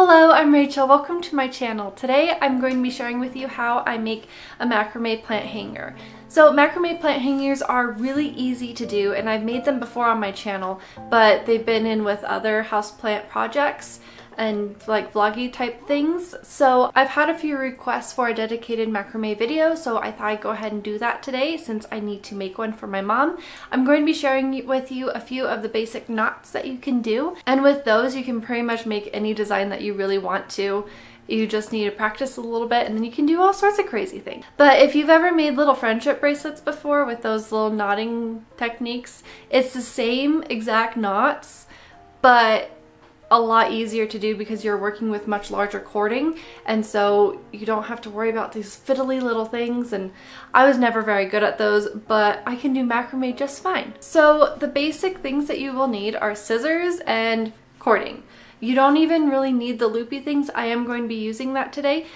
Hello, I'm Rachel. Welcome to my channel. Today I'm going to be sharing with you how I make a macrame plant hanger. So macrame plant hangers are really easy to do, and I've made them before on my channel, but they've been in with other houseplant projects and like vloggy type things. So I've had a few requests for a dedicated macrame video, so I thought I'd go ahead and do that today since I need to make one for my mom. I'm going to be sharing with you a few of the basic knots that you can do, and with those you can pretty much make any design that you really want to. You just need to practice a little bit and then you can do all sorts of crazy things. But if you've ever made little friendship bracelets before with those little knotting techniques, it's the same exact knots, but a lot easier to do because you're working with much larger cording, and so you don't have to worry about these fiddly little things, and I was never very good at those, but I can do macrame just fine. So the basic things that you will need are scissors and cording. You don't even really need the loopy things. I am going to be using that today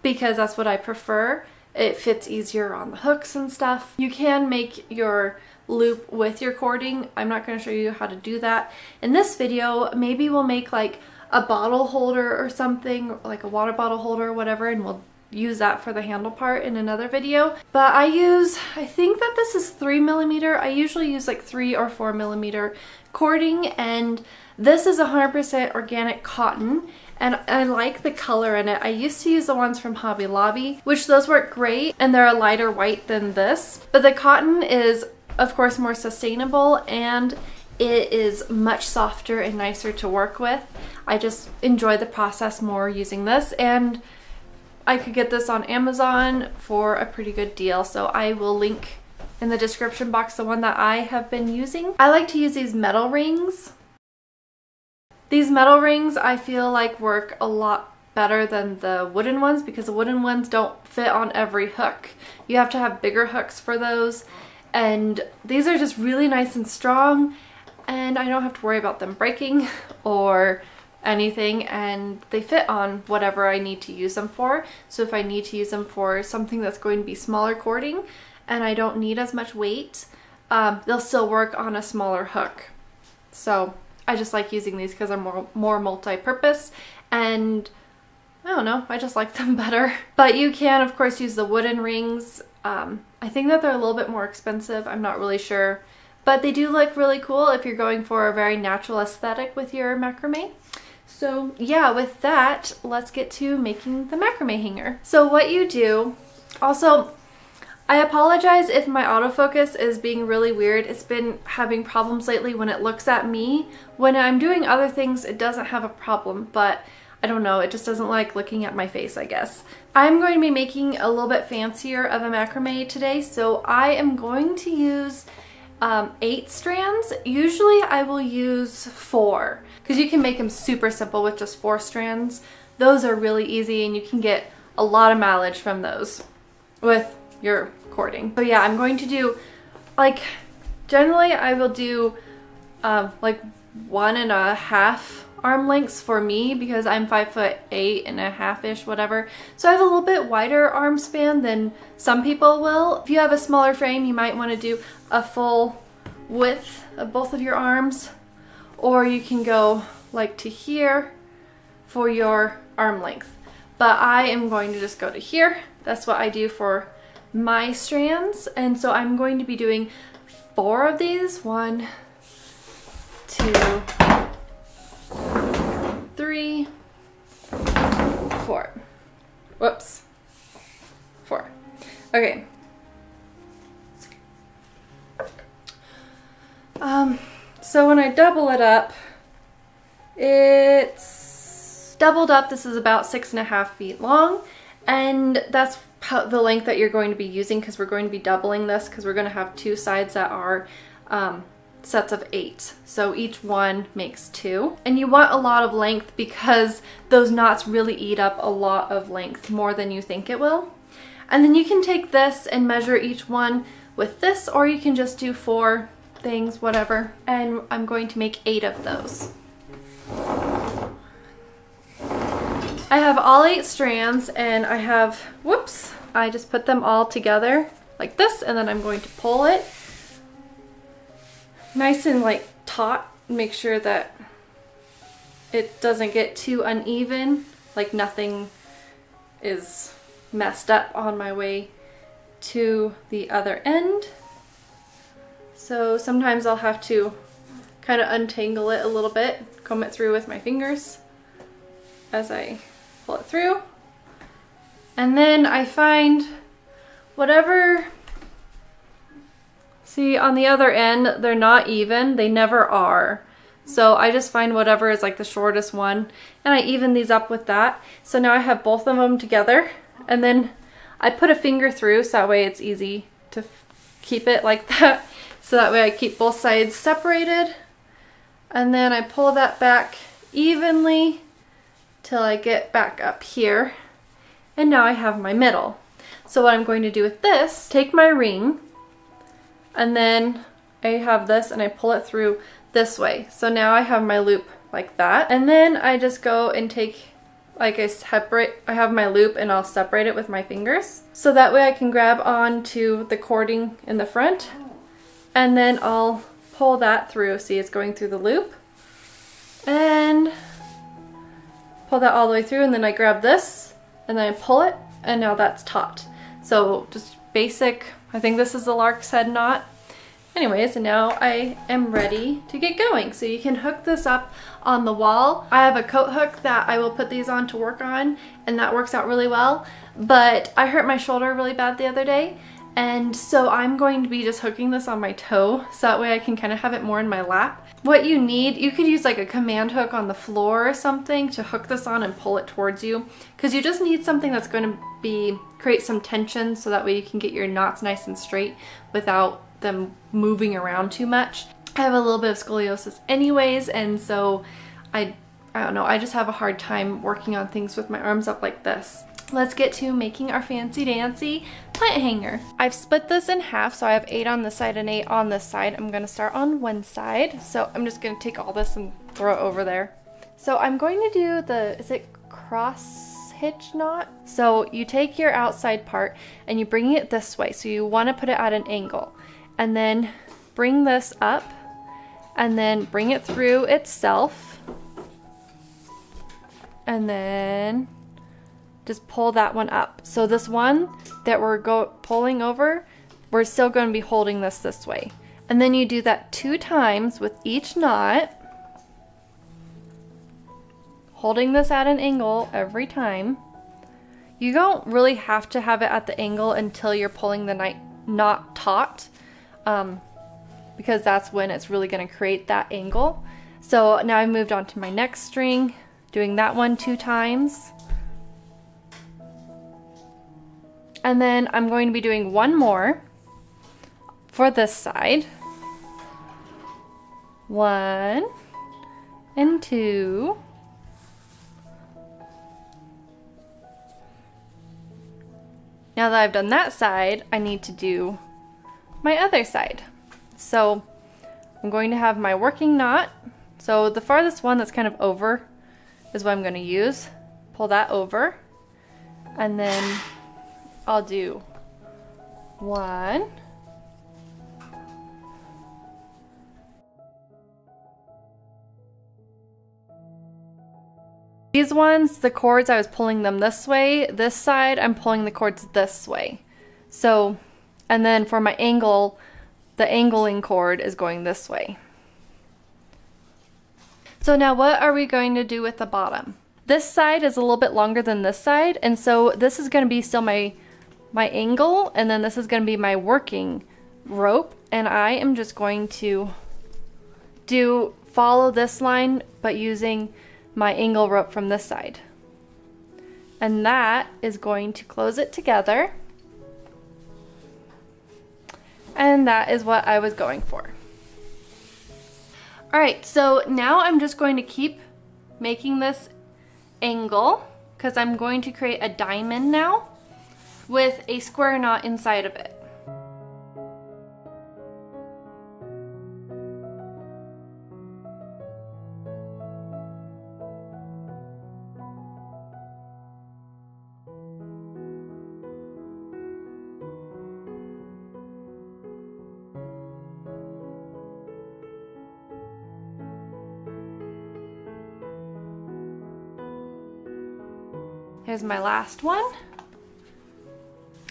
because that's what I prefer. It fits easier on the hooks and stuff. You can make your loop with your cording. I'm not going to show you how to do that in this video. Maybe we'll make like a bottle holder or something, like a water bottle holder or whatever, and we'll use that for the handle part in another video. But I think that this is 3mm. I usually use like 3 or 4mm cording, and this is 100% organic cotton, and I like the color in it. I used to use the ones from Hobby Lobby, which those work great, and they're a lighter white than this. But the cotton is, of course, more sustainable, and it is much softer and nicer to work with. I just enjoy the process more using this, and I could get this on Amazon for a pretty good deal, so I will link in the description box the one that I have been using. I like to use these metal rings. These metal rings I feel like work a lot better than the wooden ones because the wooden ones don't fit on every hook. You have to have bigger hooks for those, and these are just really nice and strong, and I don't have to worry about them breaking or anything, and they fit on whatever I need to use them for. So if I need to use them for something that's going to be smaller cording and I don't need as much weight, they'll still work on a smaller hook. So I just like using these because they're more multi-purpose, and I don't know, I just like them better. But you can of course use the wooden rings. I think that they're a little bit more expensive, I'm not really sure, but they do look really cool if you're going for a very natural aesthetic with your macrame. So yeah, with that, let's get to making the macrame hanger. So what you do, also, I apologize if my autofocus is being really weird. It's been having problems lately when it looks at me. When I'm doing other things, it doesn't have a problem, but I don't know, it just doesn't like looking at my face, I guess. I'm going to be making a little bit fancier of a macrame today, so I am going to use 8 strands. Usually I will use 4 because you can make them super simple with just 4 strands. Those are really easy and you can get a lot of mileage from those with your cording. So yeah, I'm going to do, like, generally I will do like 1.5 arm lengths for me because I'm 5'8.5" whatever. So I have a little bit wider arm span than some people will. If you have a smaller frame, you might want to do a full width of both of your arms, or you can go like to here for your arm length. But I am going to just go to here. That's what I do for my strands, and so I'm going to be doing 4 of these. 1, 2, 3, 4. Whoops. 4. Okay. So when I double it up, it's doubled up. This is about 6.5 feet long, and that's the length that you're going to be using because we're going to be doubling this because we're going to have 2 sides that are sets of 8. So each one makes 2. And you want a lot of length because those knots really eat up a lot of length, more than you think it will. And then you can take this and measure each one with this, or you can just do 4 things, whatever. And I'm going to make 8 of those. I have all 8 strands, and I have, whoops, I just put them all together like this, and then I'm going to pull it nice and like taut, make sure that it doesn't get too uneven, like nothing is messed up on my way to the other end. So sometimes I'll have to kind of untangle it a little bit, comb it through with my fingers as I pull it through. And then I find whatever, see on the other end, they're not even, they never are. So I just find whatever is like the shortest one and I even these up with that. So now I have both of them together and then I put a finger through so that way it's easy to keep it like that. So that way I keep both sides separated. And then I pull that back evenly till I get back up here. And now I have my middle. So what I'm going to do with this, take my ring and then I have this and I pull it through this way. So now I have my loop like that. And then I just go and take, like I have my loop and I'll separate it with my fingers. So that way I can grab on to the cording in the front and then I'll pull that through. See, it's going through the loop and pull that all the way through and then I grab this and then I pull it and now that's taut. So just basic, I think this is the lark's head knot. Anyways, and now I am ready to get going. So you can hook this up on the wall. I have a coat hook that I will put these on to work on and that works out really well. But I hurt my shoulder really bad the other day and so I'm going to be just hooking this on my toe so that way I can kind of have it more in my lap. What you need, you could use like a command hook on the floor or something to hook this on and pull it towards you because you just need something that's going to create some tension so that way you can get your knots nice and straight without them moving around too much. I have a little bit of scoliosis anyways and so I don't know, I just have a hard time working on things with my arms up like this. Let's get to making our fancy dancy plant hanger. I've split this in half, so I have 8 on this side and 8 on this side. I'm gonna start on one side. So I'm just gonna take all this and throw it over there. So I'm going to do the, is it cross hitch knot? So you take your outside part and you bring it this way. So you wanna put it at an angle and then bring this up and then bring it through itself. And then just pull that one up. So this one that we're pulling over, we're still going to be holding this way. And then you do that 2 times with each knot, holding this at an angle every time. You don't really have to have it at the angle until you're pulling the knot taut, because that's when it's really going to create that angle. So now I've moved on to my next string, doing that one 2 times. And then I'm going to be doing one more for this side. 1 and 2. Now that I've done that side, I need to do my other side. So I'm going to have my working knot. So the farthest one that's kind of over is what I'm going to use. Pull that over and then I'll do 1, these ones, the cords, I was pulling them this way. This side, I'm pulling the cords this way. So, and then for my angle, the angling cord is going this way. So now what are we going to do with the bottom? This side is a little bit longer than this side, and so this is going to be still my angle, and then this is going to be my working rope, and I am just going to follow this line but using my angle rope from this side, and that is going to close it together, and that is what I was going for. Alright, so now I'm just going to keep making this angle because I'm going to create a diamond now with a square knot inside of it. Here's my last one. All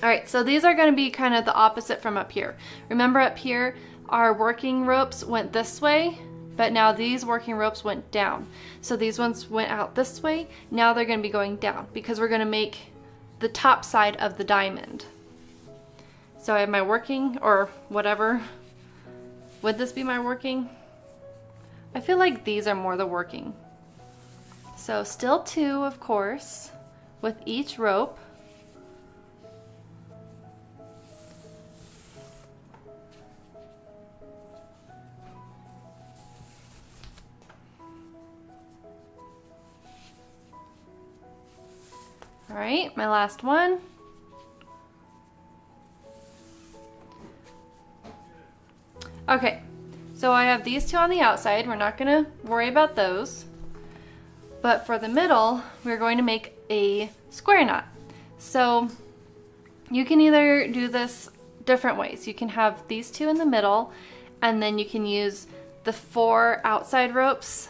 right, so these are gonna be kind of the opposite from up here. Remember up here, our working ropes went this way, but now these working ropes went down. So these ones went out this way. Now they're gonna be going down because we're gonna make the top side of the diamond. So I have my working, or whatever. Would this be my working? I feel like these are more the working. So still 2, of course, with each rope. All right, my last one. Okay, so I have these 2 on the outside. We're not gonna worry about those. But for the middle, we're going to make a square knot. So you can either do this different ways. You can have these 2 in the middle, and then you can use the 4 outside ropes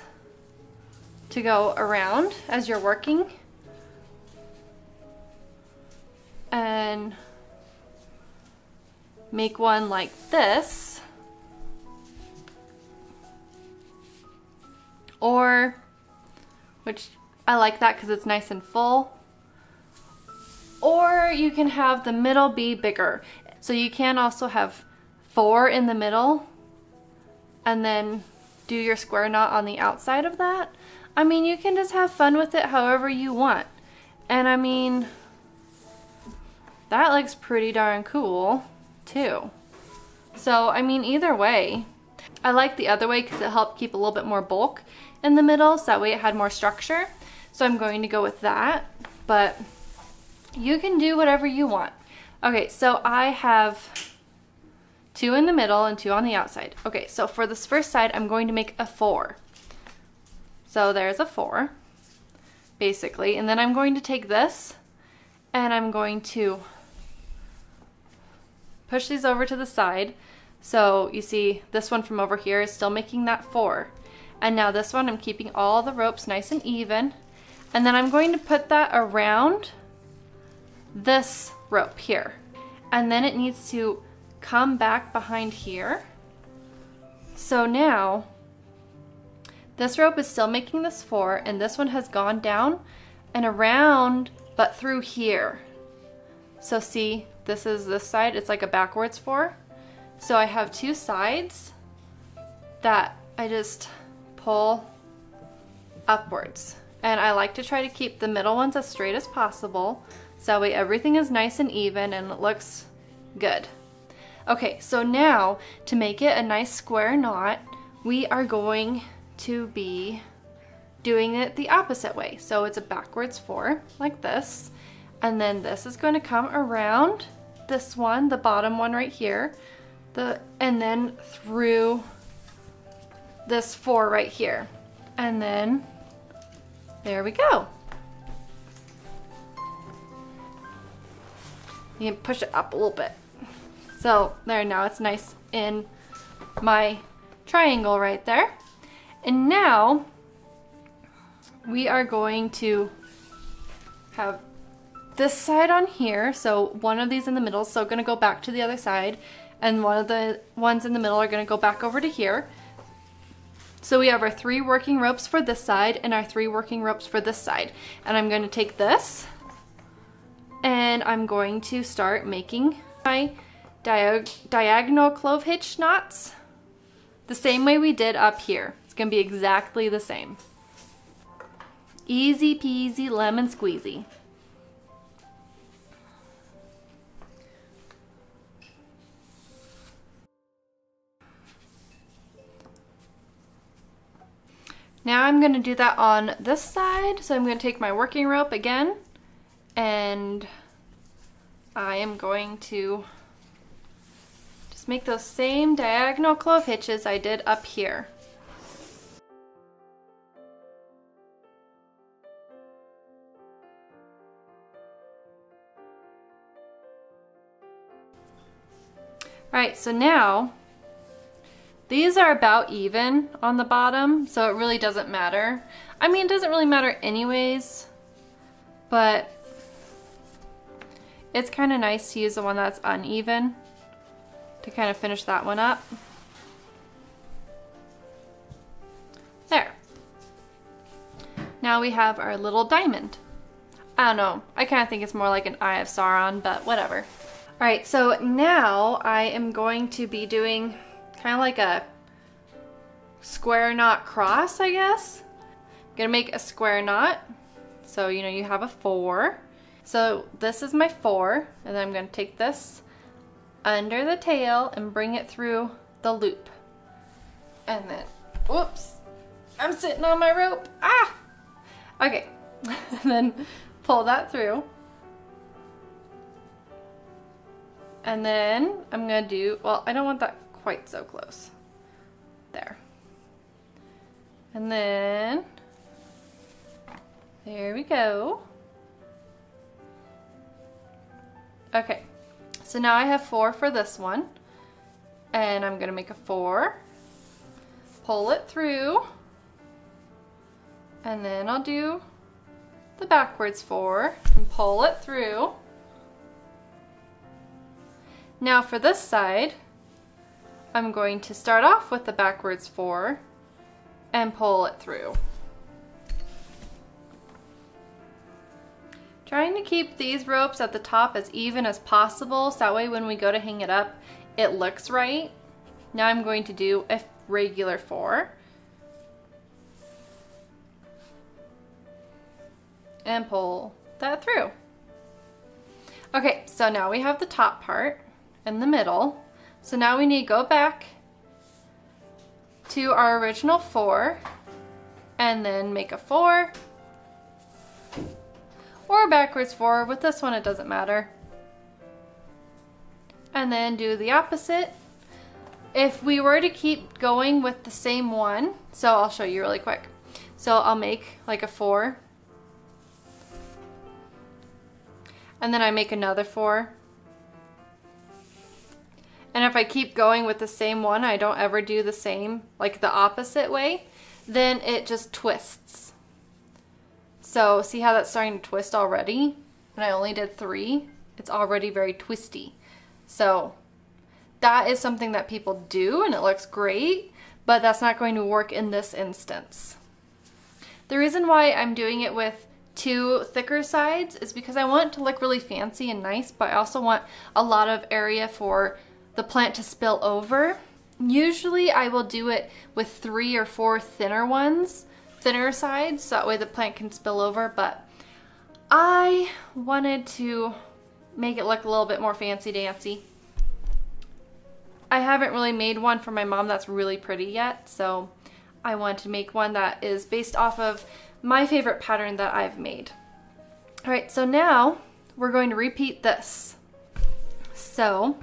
to go around as you're working. And make one like this, or, which I like that because it's nice and full, or you can have the middle be bigger. So you can also have 4 in the middle and then do your square knot on the outside of that. I mean, you can just have fun with it however you want. And I mean, that looks pretty darn cool too. So I mean, either way. I like the other way because it helped keep a little bit more bulk in the middle, so that way it had more structure. So I'm going to go with that, but you can do whatever you want. Okay, so I have 2 in the middle and 2 on the outside. Okay, so for this first side, I'm going to make a 4. So there's a 4, basically. And then I'm going to take this and I'm going to push these over to the side. So you see this one from over here is still making that 4. And now this one, I'm keeping all the ropes nice and even. And then I'm going to put that around this rope here. And then it needs to come back behind here. So now this rope is still making this 4, and this one has gone down and around, but through here. So see, this is this side, it's like a backwards 4. So I have 2 sides that I just pull upwards. And I like to try to keep the middle ones as straight as possible, so that way everything is nice and even and it looks good. Okay, so now to make it a nice square knot, we are going to be doing it the opposite way. So it's a backwards 4, like this. And then this is going to come around this one, the bottom one right here, and then through this 4 right here. And then there we go. You can push it up a little bit. So there, now it's nice in my triangle right there. And now we are going to have this side on here. So one of these in the middle, so gonna go back to the other side, and one of the ones in the middle are gonna go back over to here. So we have our 3 working ropes for this side and our 3 working ropes for this side. And I'm going to take this and I'm going to start making my diagonal clove hitch knots the same way we did up here. It's going to be exactly the same. Easy peasy lemon squeezy. Now I'm going to do that on this side. So I'm going to take my working rope again, and I am going to just make those same diagonal clove hitches I did up here. Alright, so now these are about even on the bottom, so it really doesn't matter. I mean, it doesn't really matter anyways, but It's kind of nice to use the one that's uneven to kind of finish that one up. There. Now we have our little diamond. I don't know, I kind of think it's more like an Eye of Sauron, but whatever. All right, so now I am going to be doing kind of like a square knot cross, I guess. I'm gonna make a square knot. So, you know, you have a 4. So this is my 4, and then I'm gonna take this under the tail and bring it through the loop. And then, whoops, I'm sitting on my rope. Ah! Okay, and then pull that through. And then I'm gonna do, well, I don't want that quite so close. There. And then, there we go. Okay, so now I have 4 for this one. And I'm gonna make a 4, pull it through, and then I'll do the backwards 4 and pull it through. Now for this side, I'm going to start off with the backwards 4 and pull it through. Trying to keep these ropes at the top as even as possible, so that way when we go to hang it up, it looks right. Now I'm going to do a regular 4. And pull that through. Okay, so now we have the top part and the middle. So now we need to go back to our original 4 and then make a 4 or a backwards 4. With this one it doesn't matter. And then do the opposite. If we were to keep going with the same one, so I'll show you really quick. So I'll make like a 4. And then I make another 4. And if I keep going with the same one, I don't ever do the same, like the opposite way, then it just twists. So see how that's starting to twist already? And I only did 3. It's already very twisty. So that is something that people do and it looks great, but that's not going to work in this instance. The reason why I'm doing it with 2 thicker sides is because I want it to look really fancy and nice, but I also want a lot of area for the plant to spill over. Usually I will do it with 3 or 4 thinner sides, so that way the plant can spill over, but I wanted to make it look a little bit more fancy dancy. I haven't really made one for my mom that's really pretty yet, so I want to make one that is based off of my favorite pattern that I've made. All right, so now we're going to repeat this. So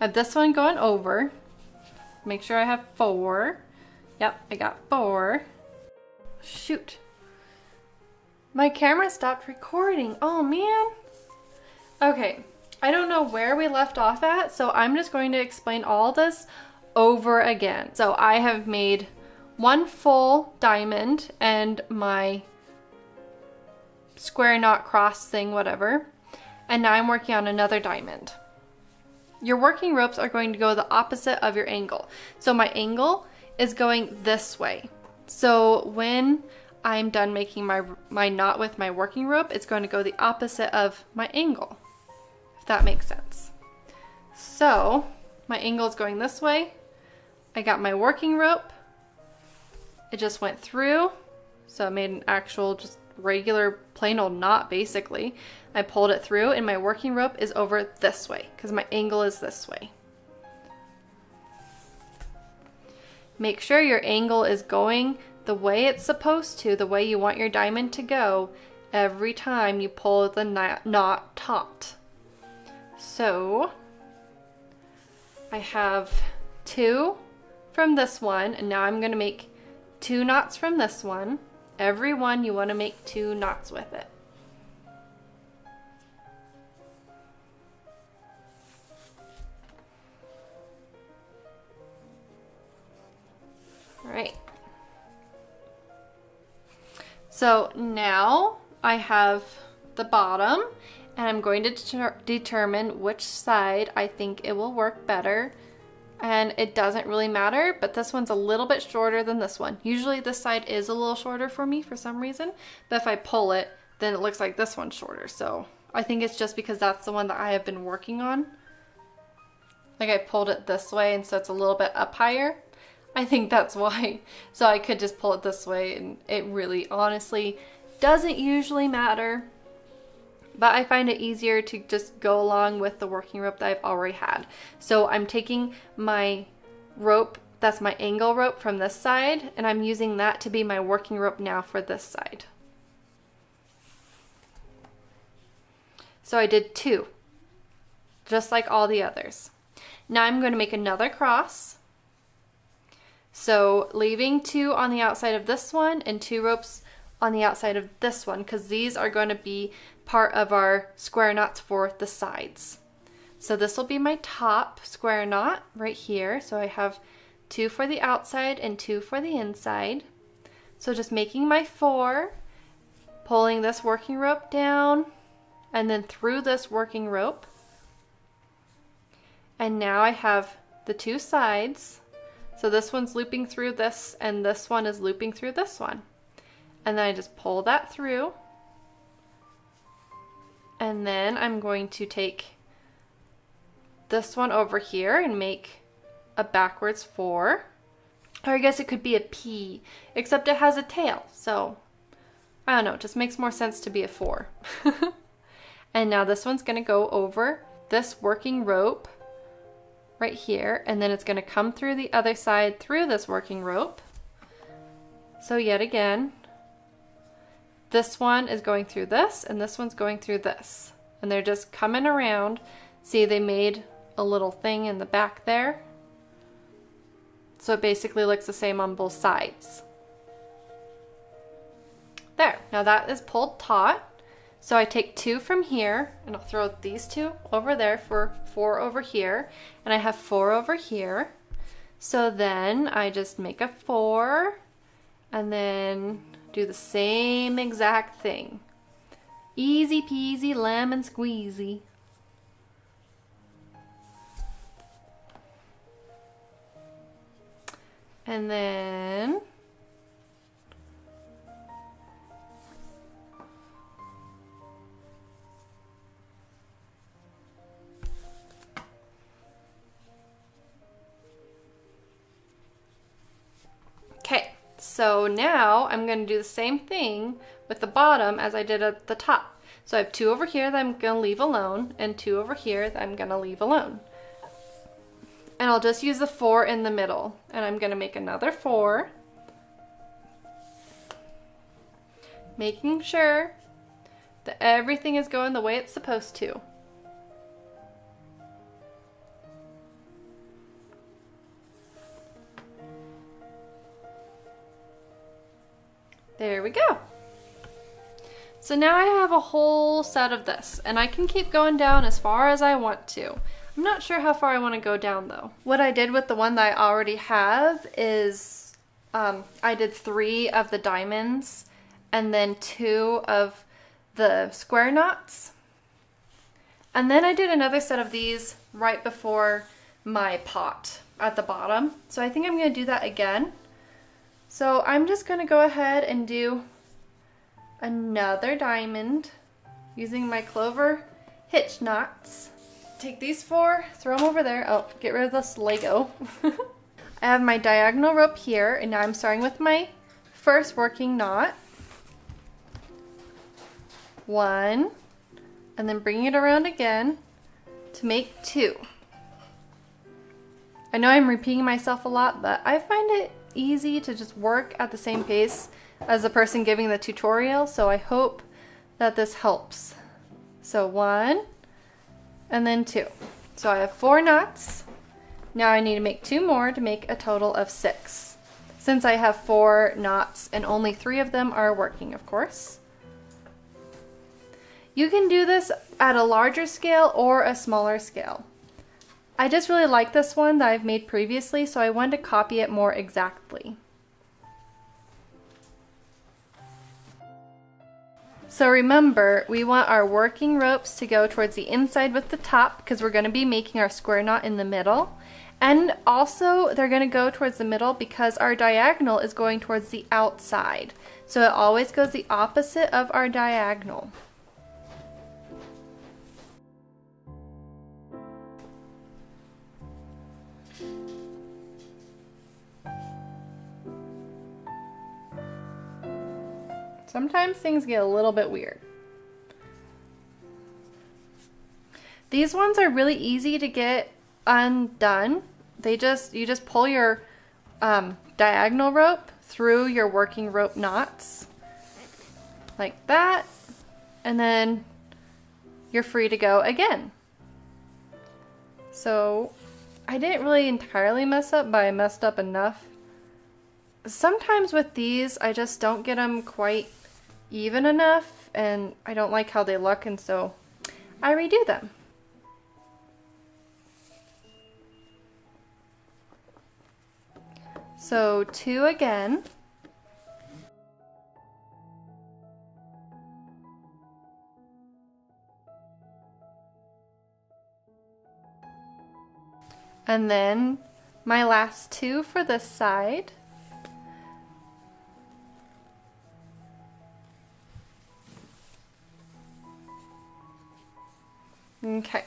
I have this one going over. Make sure I have 4. Yep, I got 4. Shoot. My camera stopped recording. Oh man. Okay, I don't know where we left off at, so I'm just going to explain all this over again. So I have made 1 full diamond and my square knot cross thing, whatever. And now I'm working on another diamond. Your working ropes are going to go the opposite of your angle. So my angle is going this way. So when I'm done making my knot with my working rope, it's going to go the opposite of my angle, if that makes sense. So my angle is going this way. I got my working rope. It just went through, so it made an actual just regular plain old knot basically. I pulled it through and my working rope is over this way because my angle is this way. Make sure your angle is going the way it's supposed to, the way you want your diamond to go every time you pull the knot taut. So I have 2 from this one, and now I'm going to make 2 knots from this one. Every one you want to make 2 knots with it. All right. So now I have the bottom and I'm going to determine which side I think it will work better. And it doesn't really matter, but this one's a little bit shorter than this one. Usually this side is a little shorter for me for some reason, but if I pull it, then it looks like this one's shorter. So I think it's just because that's the one that I have been working on. Like I pulled it this way, and so it's a little bit up higher. I think that's why. So I could just pull it this way, and it really honestly doesn't usually matter. But I find it easier to just go along with the working rope that I've already had. So I'm taking my rope, that's my angle rope from this side, and I'm using that to be my working rope now for this side. So I did 2, just like all the others. Now I'm going to make another cross. So leaving 2 on the outside of this one and 2 ropes on the outside of this one, because these are going to be part of our square knots for the sides. So this will be my top square knot right here. So I have 2 for the outside and 2 for the inside. So just making my 4, pulling this working rope down and then through this working rope. And now I have the 2 sides. So this one's looping through this and this one is looping through this one. And then I just pull that through. And then I'm going to take this one over here and make a backwards 4. Or I guess it could be a P, except it has a tail. So I don't know, it just makes more sense to be a 4. And now this one's gonna go over this working rope right here, and then it's gonna come through the other side through this working rope. So yet again, this one is going through this, and this one's going through this. And they're just coming around. See, they made a little thing in the back there. So it basically looks the same on both sides. There, now that is pulled taut. So I take 2 from here, and I'll throw these 2 over there for 4 over here. And I have 4 over here. So then I just make a 4, and then do the same exact thing. Easy peasy lemon squeezy. And then okay. So now I'm going to do the same thing with the bottom as I did at the top. So I have 2 over here that I'm going to leave alone and 2 over here that I'm going to leave alone. And I'll just use the 4 in the middle, and I'm going to make another 4. Making sure that everything is going the way it's supposed to. There we go. So now I have a whole set of this, and I can keep going down as far as I want to. I'm not sure how far I want to go down though. What I did with the one that I already have is I did 3 of the diamonds and then 2 of the square knots. And then I did another set of these right before my pot at the bottom. So I think I'm going to do that again. So I'm just going to go ahead and do another diamond using my clover hitch knots. Take these 4, throw them over there. Oh, get rid of this Lego. I have my diagonal rope here, and now I'm starting with my first working knot. 1, and then bringing it around again to make 2. I know I'm repeating myself a lot, but I find it easy to just work at the same pace as the person giving the tutorial, so I hope that this helps. So 1, and then 2. So I have 4 knots. Now I need to make 2 more to make a total of 6. Since I have 4 knots and only 3 of them are working, of course. You can do this at a larger scale or a smaller scale. I just really like this one that I've made previously, so I wanted to copy it more exactly. So remember, we want our working ropes to go towards the inside with the top because we're going to be making our square knot in the middle. And also they're going to go towards the middle because our diagonal is going towards the outside. So it always goes the opposite of our diagonal. Sometimes things get a little bit weird. These ones are really easy to get undone. You just pull your diagonal rope through your working rope knots like that, and then you're free to go again. So I didn't really entirely mess up, but I messed up enough. Sometimes with these I just don't get them quite even enough and I don't like how they look, and so I redo them. So 2 again. And then my last 2 for this side. Okay,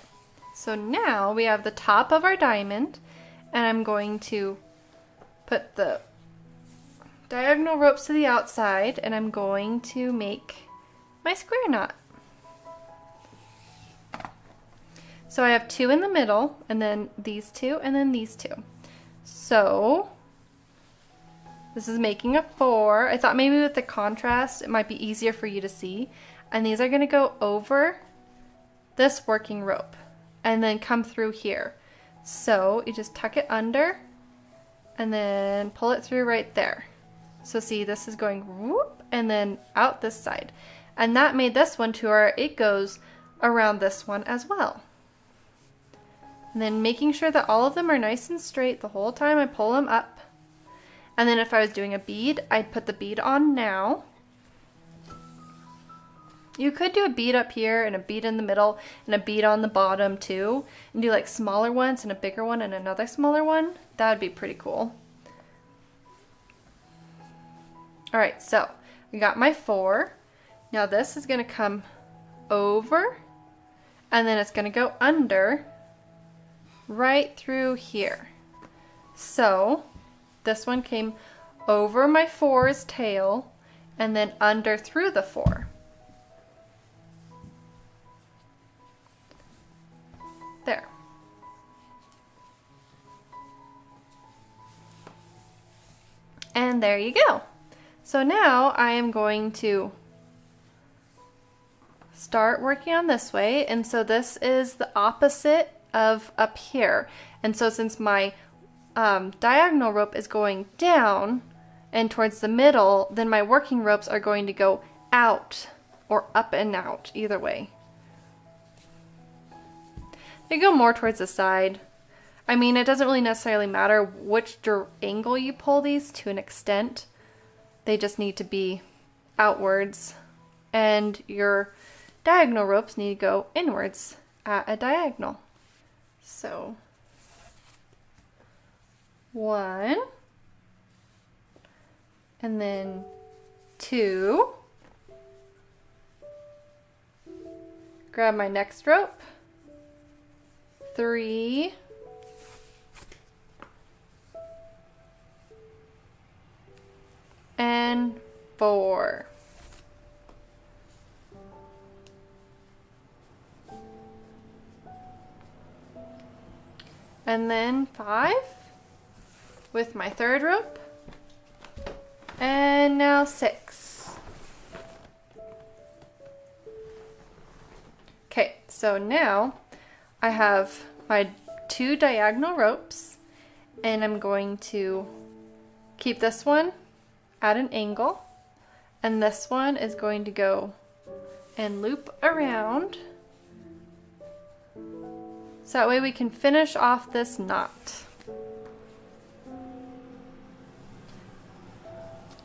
so now we have the top of our diamond, and I'm going to put the diagonal ropes to the outside, and I'm going to make my square knot. So I have 2 in the middle, and then these 2, and then these 2. So this is making a 4. I thought maybe with the contrast it might be easier for you to see. And these are going to go over this working rope and then come through here. So you just tuck it under and then pull it through right there. So see, this is going whoop and then out this side. And that made this one to where it goes around this one as well. And then making sure that all of them are nice and straight the whole time I pull them up. And then if I was doing a bead, I'd put the bead on now. You could do a bead up here and a bead in the middle and a bead on the bottom too, and do like smaller ones and a bigger one and another smaller one. That would be pretty cool. Alright, so we got my 4. Now this is going to come over and then it's going to go under right through here. So this one came over my 4's tail and then under through the 4. There. And there you go. So now I am going to start working on this way, and so this is the opposite of up here. And so since my diagonal rope is going down and towards the middle, then my working ropes are going to go out or up and out, either way. They go more towards the side. I mean, it doesn't really necessarily matter which angle you pull these to an extent. They just need to be outwards, and your diagonal ropes need to go inwards at a diagonal. So 1, and then 2. Grab my next rope. 3, and 4. And then 5 with my 3rd rope, and now 6. Okay, so now I have my 2 diagonal ropes, and I'm going to keep this one at an angle, and this one is going to go and loop around, so that way we can finish off this knot.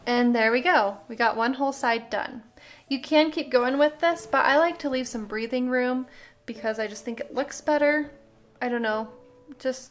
And there we go. We got one whole side done. You can keep going with this, but I like to leave some breathing room because I just think it looks better. I don't know, just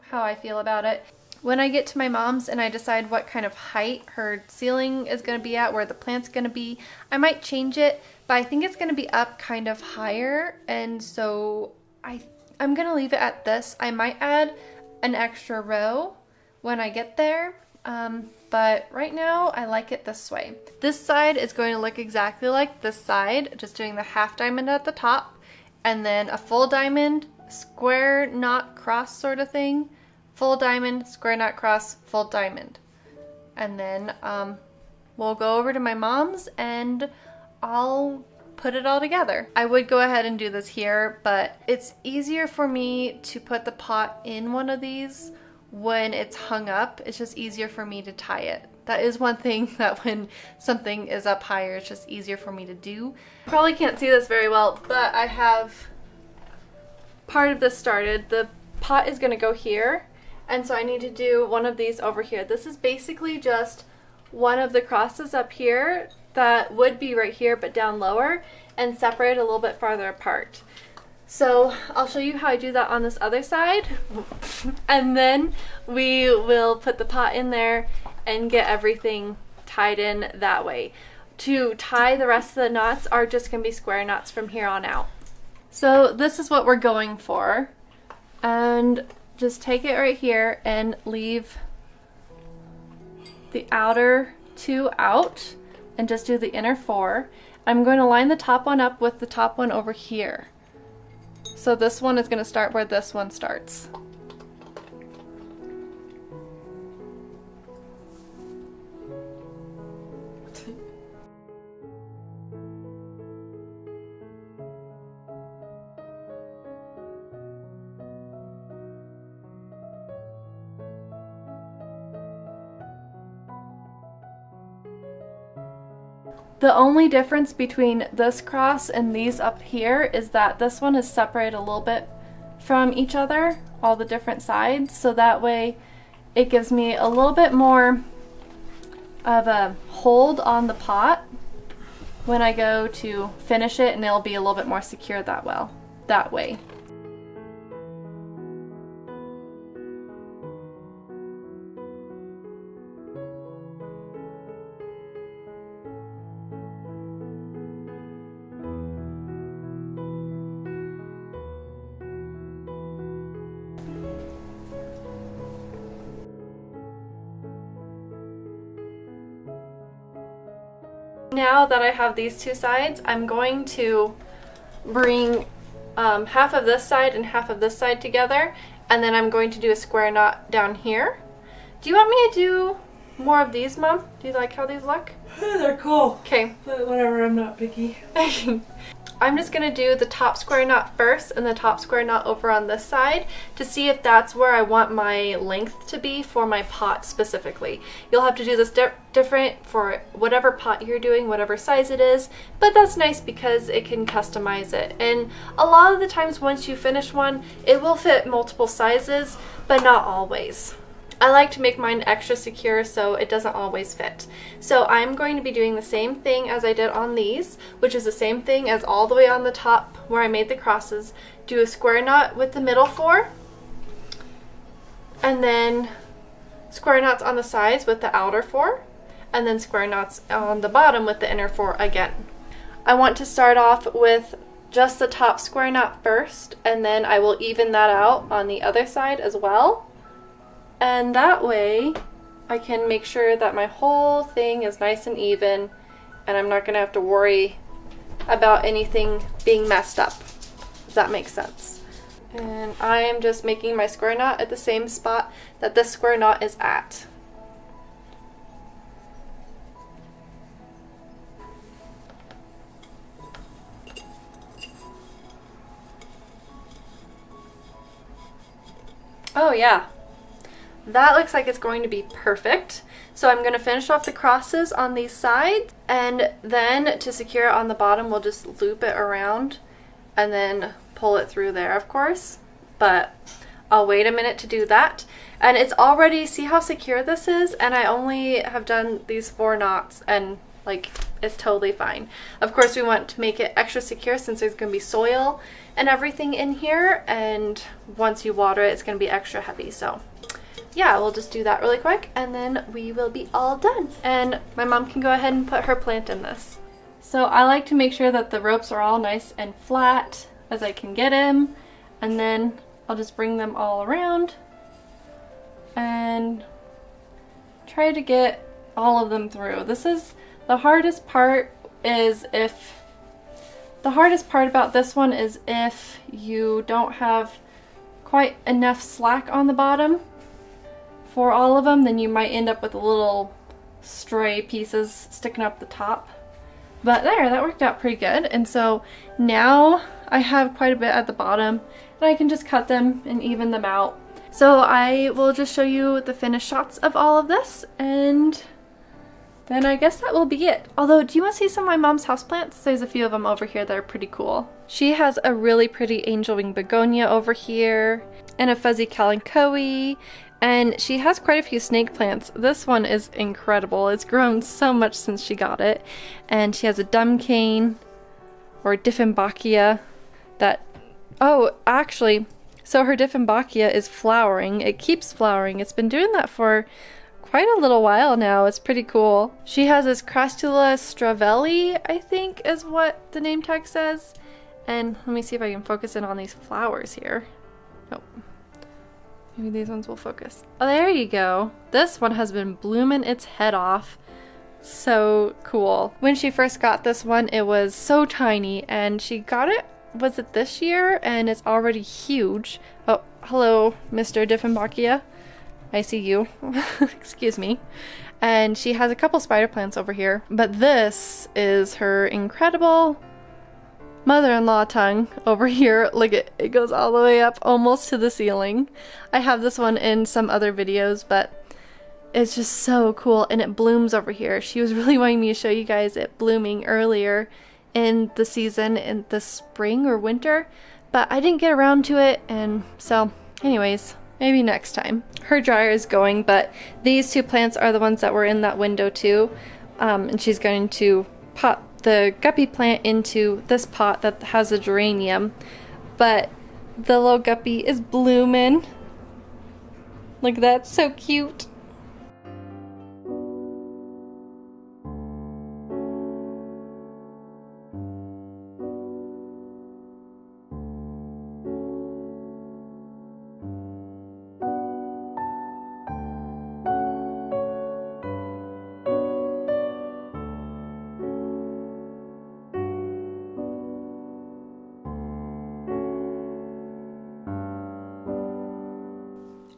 how I feel about it. When I get to my mom's and I decide what kind of height her ceiling is going to be at, where the plant's going to be, I might change it, but I think it's going to be up kind of higher, and so I'm going to leave it at this. I might add an extra row when I get there, but right now I like it this way. This side is going to look exactly like this side, just doing the half diamond at the top, and then a full diamond, square knot cross sort of thing, full diamond, square knot cross, full diamond. And then we'll go over to my mom's and I'll put it all together. I would go ahead and do this here, but it's easier for me to put the pot in one of these when it's hung up. It's just easier for me to tie it. That is one thing that when something is up higher, it's just easier for me to do. Probably can't see this very well, but I have part of this started. The pot is gonna go here, and so I need to do one of these over here. This is basically just one of the crosses up here that would be right here but down lower and separate a little bit farther apart. So I'll show you how I do that on this other side and then we will put the pot in there and get everything tied in that way. To tie the rest of the knots are just going to be square knots from here on out. So this is what we're going for, and just take it right here and leave the outer two out and just do the inner four. I'm going to line the top one up with the top one over here. So this one is going to start where this one starts. The only difference between this cross and these up here is that this one is separated a little bit from each other, all the different sides, so that way it gives me a little bit more of a hold on the pot when I go to finish it, and it'll be a little bit more secure that way. Now that I have these two sides, I'm going to bring half of this side and half of this side together, and then I'm going to do a square knot down here. Do you want me to do more of these, Mom? Do you like how these look? They're cool. Okay. But whatever, I'm not picky. I'm just going to do the top square knot first and the top square knot over on this side to see if that's where I want my length to be for my pot specifically. You'll have to do this different for whatever pot you're doing, whatever size it is, but that's nice because it can customize it. And a lot of the times once you finish one, it will fit multiple sizes, but not always. I like to make mine extra secure so it doesn't always fit. So I'm going to be doing the same thing as I did on these, which is the same thing as all the way on the top where I made the crosses. Do a square knot with the middle four, and then square knots on the sides with the outer four, and then square knots on the bottom with the inner four again. I want to start off with just the top square knot first, and then I will even that out on the other side as well. And that way I can make sure that my whole thing is nice and even, and I'm not going to have to worry about anything being messed up, if that makes sense. And I am just making my square knot at the same spot that this square knot is at. Oh yeah. That looks like it's going to be perfect. So I'm going to finish off the crosses on these sides, and then to secure it on the bottom we'll just loop it around and then pull it through there, of course. But I'll wait a minute to do that. And it's already, see how secure this is? And I only have done these 4 knots and like it's totally fine. Of course we want to make it extra secure since there's going to be soil and everything in here, and once you water it, it's going to be extra heavy. So yeah, we'll just do that really quick and then we will be all done. And my mom can go ahead and put her plant in this. So I like to make sure that the ropes are all nice and flat as I can get them, and then I'll just bring them all around and try to get all of them through. This is the hardest part, the hardest part about this one is if you don't have quite enough slack on the bottom for all of them, then you might end up with a little stray pieces sticking up the top. But there, that worked out pretty good. And so now I have quite a bit at the bottom and I can just cut them and even them out. So I will just show you the finished shots of all of this, and then I guess that will be it. Although, do you want to see some of my mom's houseplants? There's a few of them over here that are pretty cool. She has a really pretty angel wing begonia over here and a fuzzy kalanchoe, and she has quite a few snake plants. This one is incredible. It's grown so much since she got it. And she has a dumb cane or Dieffenbachia that, oh, actually, so her Dieffenbachia is flowering. It keeps flowering. It's been doing that for quite a little while now. It's pretty cool. She has this Crastula stravelli, I think is what the name tag says. And let me see if I can focus in on these flowers here. Oh, maybe these ones will focus. Oh, there you go. This one has been blooming its head off. So cool. When she first got this one, it was so tiny, and she got it, was it this year? And it's already huge. Oh, hello, Mr. Dieffenbachia. I see you. Excuse me. And she has a couple spider plants over here, but this is her incredible mother-in-law tongue over here. Look, it goes all the way up almost to the ceiling. I have this one in some other videos, but it's just so cool, and it blooms over here. She was really wanting me to show you guys it blooming earlier in the season, in the spring or winter, but I didn't get around to it, and so anyways, maybe next time. Her dryer is going, but these 2 plants are the ones that were in that window too, and she's going to pot the guppy plant into this pot that has a geranium, but the little guppy is blooming. Look, that's so cute.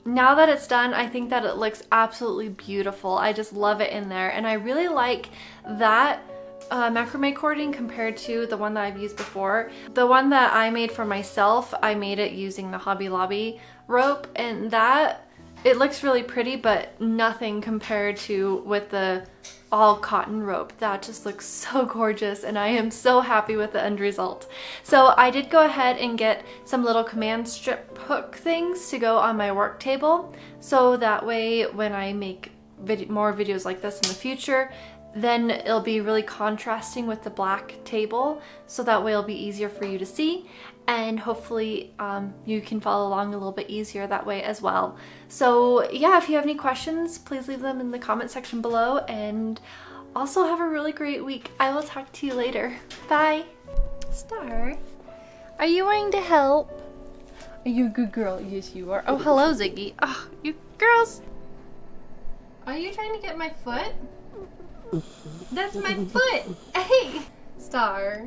Now that it's done, I think that it looks absolutely beautiful. I just love it in there, and I really like that macrame cording compared to the one that I've used before. The one that I made for myself, I made it using the Hobby Lobby rope, and that, it looks really pretty, but nothing compared to with the all cotton rope. That just looks so gorgeous, and I am so happy with the end result. So I did go ahead and get some little command strip hook things to go on my work table, so that way when I make more videos like this in the future, then it'll be really contrasting with the black table, so that way it'll be easier for you to see, and hopefully you can follow along a little bit easier that way as well. So yeah, if you have any questions, please leave them in the comment section below, and also have a really great week. I will talk to you later. Bye. Star, are you wanting to help? Are you a good girl? Yes, you are. Oh, hello, Ziggy. Oh, you girls. Are you trying to get my foot? That's my foot. Hey, Star.